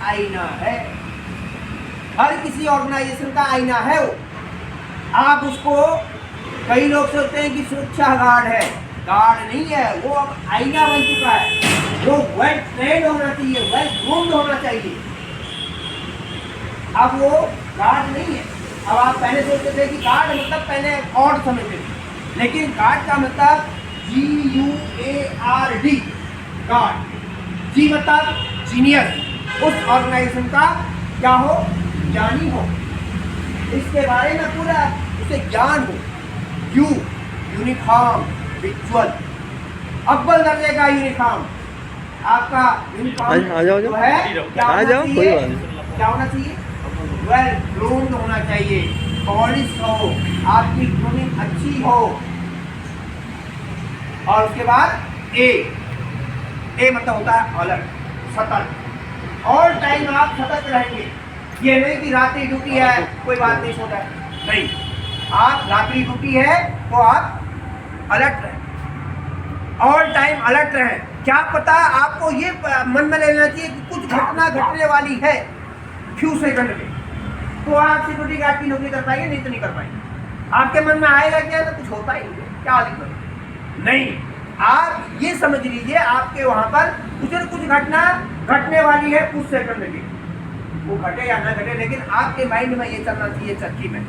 आईना है, हर किसी ऑर्गेनाइजेशन का आईना है वो। आप उसको, कई लोग सोचते हैं कि सुरक्षा गार्ड है, गार्ड नहीं है वो, अब आईना बन चुका है। वो वेल ट्रेंड होना चाहिए, वेल ग्रूम्ड होना चाहिए। अब वो गार्ड नहीं है। अब आप पहले सोचते थे कि गार्ड मतलब पहले और समझते थे, लेकिन गार्ड का मतलब GUARD, गार्ड। जी मतलब जीनियस, उस ऑर्गेनाइजेशन का क्या हो, ज्ञानी हो, इसके बारे में पूरा उसे ज्ञान हो। यूनिफॉर्म विजुअल, अव्वल दर्जे का यूनिफॉर्म। आपका यूनिफॉर्म आ जाओ जो है क्या आ होना जाओ, कोई चाहिए, बात नहीं। क्या होना चाहिए, वेल ग्रूम्ड होना चाहिए, पॉलिश हो, आपकी ग्रूमिंग अच्छी हो। और उसके बाद ए मतलब होता है अलर्ट, सतर्क। ऑल टाइम आप सतर्क रहेंगे। ये नहीं कि रात्रि ड्यूटी है कोई बात नहीं, सोता है, नहीं। आप रात्रि ड्यूटी है तो आप अलर्ट रहें, ऑल टाइम अलर्ट रहें। क्या पता आपको ये मन में लेना चाहिए कि कुछ घटना घटने वाली है फ्यू सेकंड में, तो आप सिक्योरिटी गार्ड की नौकरी कर पाएंगे, नहीं तो नहीं कर पाएंगे। आपके मन में आएगा क्या, तो कुछ होता ही नहीं, क्या दिक्कत नहीं। आप ये समझ लीजिए आपके वहां पर कुछ न कुछ घटना घटने वाली है कुछ सेकंड में, वो घटे या ना घटे, लेकिन आपके माइंड में ये चलना चाहिए चक्की में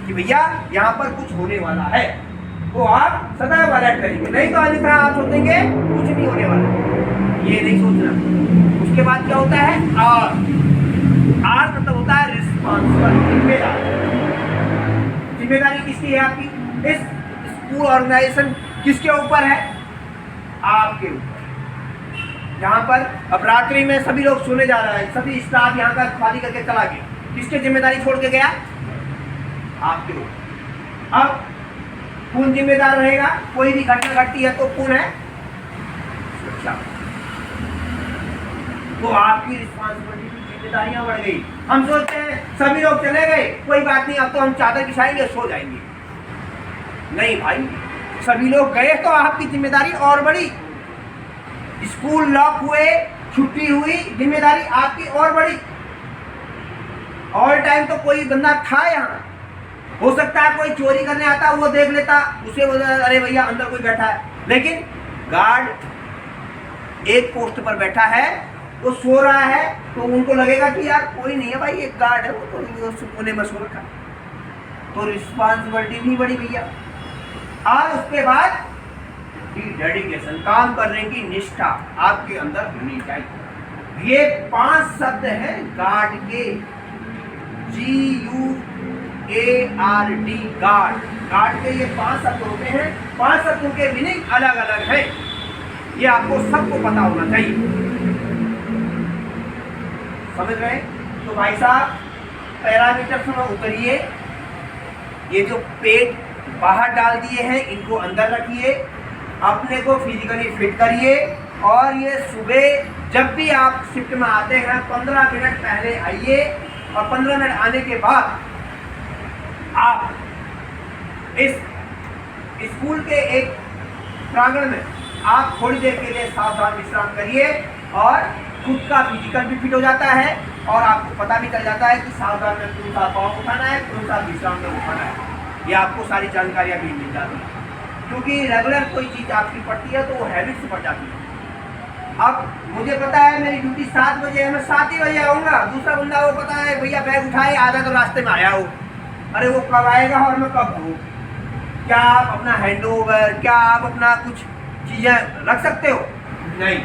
कि भैया यहाँ पर कुछ होने वाला है, तो आप सदैव अलर्ट करेंगे। नहीं तो अन्यथा आप सोचेंगे कुछ नहीं होने वाला, ये नहीं सोचना। उसके बाद क्या होता है, आर मतलब होता है रिस्पॉन्सिबल, जिम्मेदारी। जिम्मेदारी किसकी है आपकी, इस स्कूल ऑर्गेनाइजेशन किसके ऊपर है, आपके ऊपर। यहाँ पर अब रात्रि में सभी लोग सोने जा रहे हैं, सभी स्टाफ यहाँ का खाली करके चला गया, किसकी जिम्मेदारी छोड़ के गया, आपके ऊपर। अब कौन जिम्मेदार रहेगा, कोई भी घटना घटती है तो कौन है, सुरक्षा। तो आपकी रिस्पॉन्सिबिलिटी, जिम्मेदारियां बढ़ गई। हम सोचते हैं सभी लोग चले गए, कोई बात नहीं, अब तो हम चादर बिछाएंगे सो जाएंगे। नहीं भाई, सभी लोग गए तो आपकी जिम्मेदारी और बढ़ी। स्कूल लॉक हुए, छुट्टी हुई, जिम्मेदारी आपकी और बढ़ी। ऑल टाइम तो कोई बंदा था यहाँ, हो सकता है कोई चोरी करने आता, वो देख लेता, उसे बोलता अरे भैया अंदर कोई बैठा है, लेकिन गार्ड एक पोस्ट पर बैठा है, वो सो रहा है, तो उनको लगेगा कि यार कोई नहीं है भाई, एक गार्ड है, वो तो सुकूने में सो रखा। तो रिस्पॉन्सिबिलिटी नहीं बढ़ी भैया। और उसके बाद डेडिकेशन, काम करने की निष्ठा आपके अंदर होनी चाहिए। ये 5 शब्द हैं गार्ड के, GUARD, गार्ड। गार्ड के ये 5 शब्द होते हैं, 5 शब्दों के मीनिंग अलग अलग है, ये आपको सबको पता होना चाहिए। समझ रहे? तो भाई साहब पैरामीटर्स में उतरिए, ये जो पेट बाहर डाल दिए हैं इनको अंदर रखिए, अपने को फिजिकली फिट करिए, और ये सुबह जब भी आप शिफ्ट में आते हैं 15 मिनट पहले आइए, और 15 मिनट आने के बाद आप इस स्कूल के एक प्रांगण में आप थोड़ी देर के लिए सावधान विश्राम करिए, और खुद का फिजिकल भी फिट हो जाता है, और आपको पता भी चल जाता है कि सावधान में कौन सा पाँव उठाना है, कौन सा विश्राम में उठाना है। ये आपको सारी जानकारियाँ भी मिल जाती है, क्योंकि रेगुलर कोई चीज़ आपकी पड़ती है तो वो हैबिट से पड़ जाती है। अब मुझे पता है मेरी ड्यूटी 7 बजे है, मैं 7 ही बजे आऊँगा, दूसरा बंदा वो पता है भैया बैग उठाए आधा तो रास्ते में आया हो, अरे वो कब आएगा और मैं कब आऊँ। क्या आप अपना हैंडओवर, क्या आप अपना कुछ चीज़ें रख सकते हो, नहीं।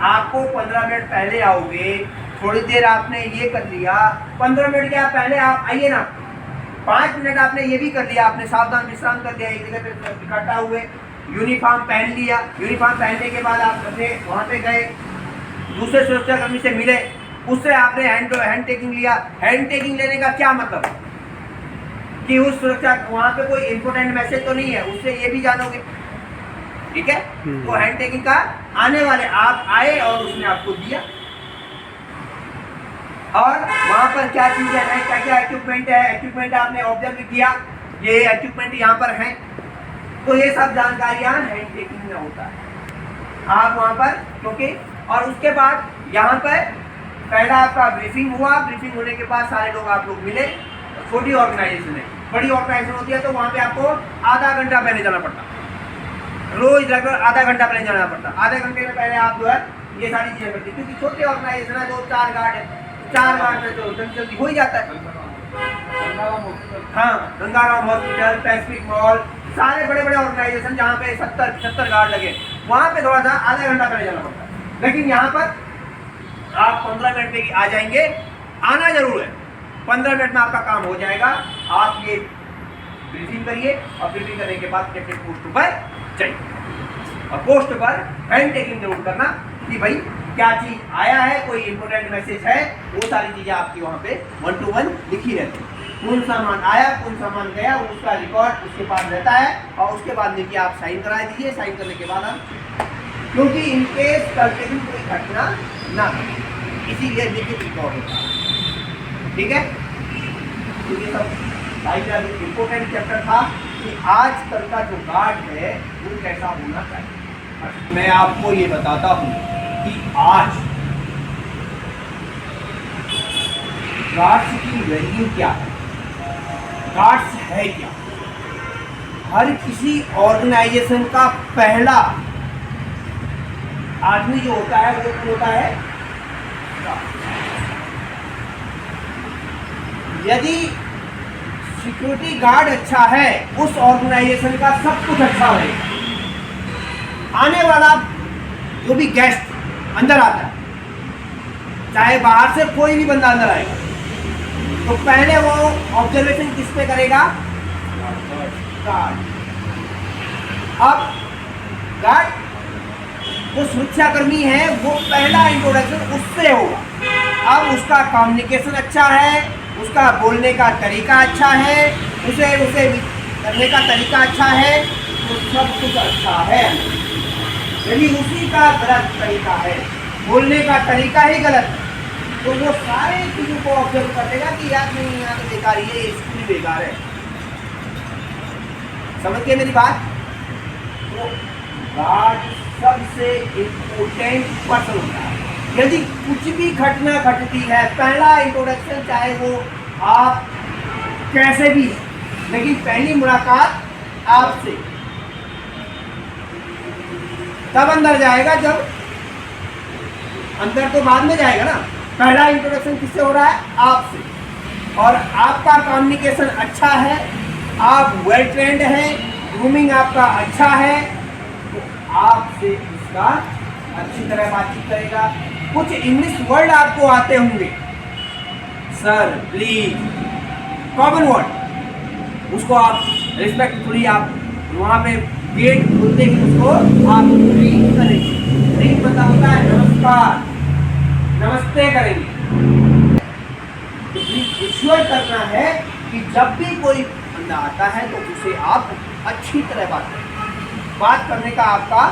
आपको 15 मिनट पहले आओगे, थोड़ी देर आपने ये कर लिया, 15 मिनट के आप पहले आप आइए ना, 5 मिनट आपने ये भी कर लिया, आपने सावधान विश्राम कर लिया, एक जगह पे इकट्ठा हुए, यूनिफॉर्म पहन लिया, यूनिफॉर्म पहनने के बाद आप अपने वहाँ पे गए, दूसरे सुरक्षाकर्मी से मिले, उससे आपने हैंड टेकिंग लिया। हैंड टेकिंग लेने का क्या मतलब कि उस सुरक्षा वहाँ पे कोई इंपोर्टेंट मैसेज तो नहीं है, उससे ये भी जानोगे, ठीक है। तो हैंड टेकिंग का आने वाले आप आए और उसने आपको दिया, और वहाँ पर क्या चीज़ें हैं, क्या क्या इक्विपमेंट है, इक्विपमेंट आपने ऑब्जर्व किया, ये इक्विपमेंट यहाँ पर हैं, तो ये सब जानकारियाँ हैंड टेकिंग में होता है। आप वहाँ पर क्योंकि, और उसके बाद यहाँ पर पहला आपका ब्रीफिंग हुआ, ब्रीफिंग होने के बाद सारे लोग आप लोग मिले। छोटी ऑर्गेनाइजेशन है, बड़ी ऑर्गेनाइजेशन होती है तो वहाँ पे आपको आधा घंटा पहले जाना पड़ता, रोज लगभग आधा घंटा पहले जाना पड़ता। आधे घंटे में पहले आप जो है ये सारी चीज़ें करती, क्योंकि छोटे ऑर्गेनाइजेशन है, 2-4 गार्ड है, 4 गार्ड में तो जल्दी हो ही जाता है। हाँ, गंगाराम हॉस्पिटल, पैसिफिक मॉल, सारे बड़े बड़े ऑर्गेनाइजेशन जहाँ पे 70-75 गार्ड लगे, वहाँ पे थोड़ा सा आधा घंटा पहले जाना पड़ता है। लेकिन यहाँ पर आप 15 मिनट में आ जाएंगे, आना जरूर है, 15 मिनट में आपका काम हो जाएगा। आप ये ब्रीफिंग करिए और ब्रीफिंग करने के बाद अपने पोस्ट पर चाहिए, और पोस्ट पर हैंड टेकिंग जरूर करना कि भाई क्या चीज़ आया है, कोई इंपॉर्टेंट मैसेज है, वो सारी चीज़ें आपकी वहाँ पे 1 to 1 लिखी रहती है। कौन सामान आया, कौन सामान गया, उसका रिकॉर्ड उसके पास रहता है, और उसके बाद देखिए आप साइन करा दीजिए। साइन करने के बाद आप, क्योंकि इनकेस कल के दिन कोई घटना ना घटे, इसीलिए लिखित रिकॉर्ड होता है, ठीक है। तो ये सब इम्पोर्टेंट चैप्टर था कि आज कल का जो गार्ड है वो कैसा होना चाहिए। मैं आपको ये बताता हूँ कि आज गार्ड्स की वैल्यू क्या है, गार्ड्स है क्या। हर किसी ऑर्गेनाइजेशन का पहला आदमी जो होता है वो होता है गार्ड। यदि सिक्योरिटी गार्ड अच्छा है, उस ऑर्गेनाइजेशन का सब कुछ अच्छा रहेगा। आने वाला जो भी गेस्ट अंदर आता है, चाहे बाहर से कोई भी बंदा अंदर आएगा, तो पहले वो ऑब्जर्वेशन किस पे करेगा, गार्ड। अब गार्ड जो सुरक्षाकर्मी है वो पहला इंट्रोडक्शन उससे होगा। अब उसका कम्युनिकेशन अच्छा है, उसका बोलने का तरीका अच्छा है, उसे करने का तरीका अच्छा है, तो सब कुछ अच्छा है। यदि उसी का गलत तरीका है, बोलने का तरीका ही गलत है, तो वो सारे चीज़ों को ऑब्जर्व कर देगा कि यार नहीं, यहाँ तो बेकार, ये स्कूल बेकार है। समझ गए मेरी बात। तो गार्ड सबसे इम्पोर्टेंट पर्सन होता है। यदि कुछ भी घटना घटती है, पहला इंट्रोडक्शन चाहे वो आप कैसे भी, लेकिन पहली मुलाकात आपसे, तब अंदर जाएगा जब, अंदर तो बाद में जाएगा ना। पहला इंट्रोडक्शन किससे हो रहा है, आपसे। और आपका कम्युनिकेशन अच्छा है, आप वेल ट्रेंड हैं, ग्रूमिंग आपका अच्छा है, तो आपसे इसका अच्छी तरह बातचीत करेगा। कुछ इंग्लिश वर्ड आपको आते होंगे, सर, प्लीज, कॉमन वर्ड, उसको आप रिस्पेक्टफुली आप वहाँ पे गेट खोलते ही उसको आप ग्रीट करेंगे। ग्रीट मतलब होता है नमस्कार, नमस्ते करेंगे। तो विजुअल करना है कि जब भी कोई बंदा आता है तो उसे आप अच्छी तरह बात करें। बात करने का आपका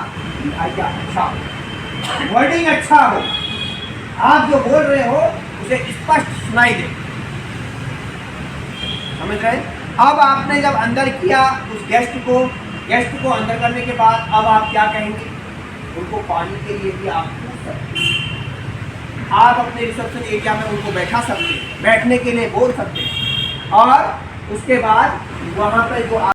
लहजा अच्छा हो, वर्डिंग अच्छा हो, आप जो बोल रहे हो उसे स्पष्ट सुनाई दे। समझ रहे? अब आपने जब अंदर किया उस गेस्ट को अंदर करने के बाद अब आप क्या कहेंगे, उनको पानी के लिए भी आप पूछ सकते हैं। आप अपने रिसेप्शन एरिया में उनको बैठा सकते हैं, बैठने के लिए बोल सकते हैं। और उसके बाद वहाँ पर जो